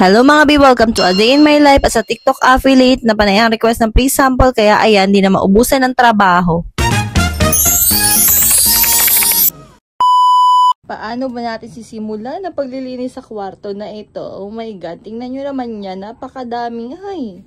Hello mga B, welcome to A Day in My Life as a TikTok affiliate na panay ang request ng free sample kaya ayan, di na maubusan ng trabaho. Paano ba natin sisimulan ang paglilinis sa kwarto na ito? Oh my God, tingnan nyo naman yan, napakadaming ay.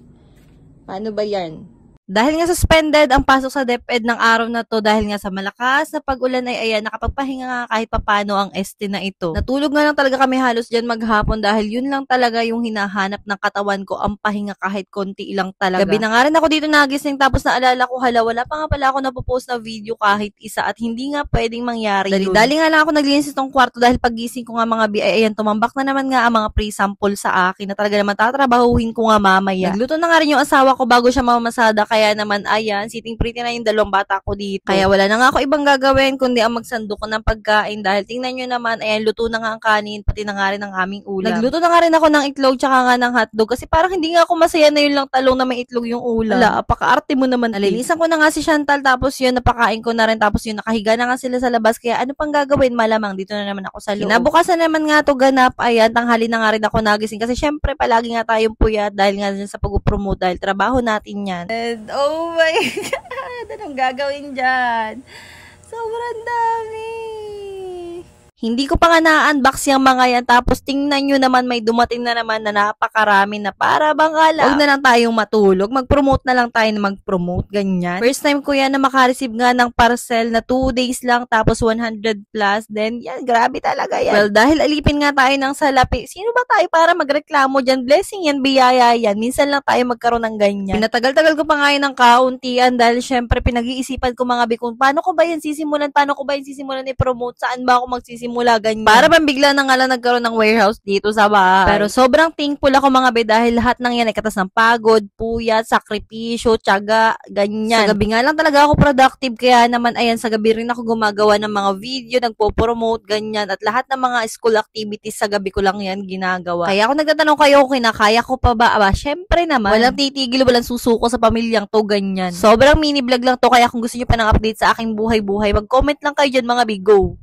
Paano ba yan? Dahil nga suspended ang pasok sa DepEd ng araw na to dahil nga sa malakas na pag-ulan ay ayan, nakapagpahinga nga kahit papano ang este na ito. Natulog nga lang talaga kami halos dyan maghapon dahil yun lang talaga yung hinahanap ng katawan ko, ang pahinga kahit konti lang talaga. Gabi na nga rin ako dito nagising tapos naalala ko hala, wala pa nga pala ako napopost na video kahit isa at hindi nga pwedeng mangyari yun. Dali nga lang ako naglinis itong kwarto dahil pagising ko nga mga B ay ayan, tumambak na naman nga ang mga pre-sample sa akin na talaga naman tatrabahuhin ko nga mamaya. Nagluto na nga rin yung asawa ko bago siya mamamasada. Kaya naman, ayan, sitting pretty na yung dalawang bata ko dito. Kaya wala na nga ako ibang gagawin kundi ang magsandok ko ng pagkain dahil tingnan nyo naman, ayan, luto na nga ang kanin, pati na nga rin ang aming ulam. Nagluto na nga rin ako ng itlog tsaka nga ng hotdog kasi parang hindi nga ako masaya na yun lang talong na may itlog yung ulam. Wala, apaka-arte mo naman. Nalilisan ko na nga si Chantal tapos yun, napakain ko na rin tapos yun, nakahiga na nga sila sa labas kaya ano pang gagawin? Malamang dito na naman ako sa loob. Kinabukasan naman nga to ganap, ayan, tanghali na nga rin ako nagising kasi syempre palagi nga tayong puyat dahil nga sa pag-promote dahil trabaho natin yan. And, oh my God, anong gagawin dyan? Sobrang dami. Hindi ko pa nga na-unbox yung mga yan tapos tingnan nyo naman may dumating na naman na napakarami na para bang kala. Huwag na lang tayong matulog. Mag-promote na lang tayo na mag-promote. Ganyan. First time ko yan na makareceive nga ng parcel na 2 days lang tapos 100 plus. Then yan, grabe talaga yan. Well, dahil alipin nga tayo ng salapi, sino ba tayo para magreklamo dyan? Blessing yan, biyaya yan. Minsan lang tayo magkaroon ng ganyan. Pinatagal-tagal ko pa nga yan ng kauntian dahil syempre pinag-iisipan ko mga bikon. Paano ko ba yan sisimulan? Paano ko ba yan sisimulan i-promote? Saan ba ako magsisimula? Ganyan. Para bang bigla na nga lang nagkaroon ng warehouse dito sa bahay. Pero sobrang thankful ako mga be dahil lahat ng yan ay katas ng pagod, puyat, sakripisyo, tiyaga, ganyan. Sa gabi nga lang talaga ako productive kaya naman ayan sa gabi rin ako gumagawa ng mga video, nagpo-promote, ganyan. At lahat ng mga school activities sa gabi ko lang yan ginagawa. Kaya ako nagtatanong kayo kung kinakaya ko pa ba? Aba, syempre naman. Walang titigil, walang susuko sa pamilyang to, ganyan. Sobrang mini vlog lang to kaya kung gusto niyo pa ng update sa aking buhay-buhay, mag-comment lang kayo dyan mga be, go!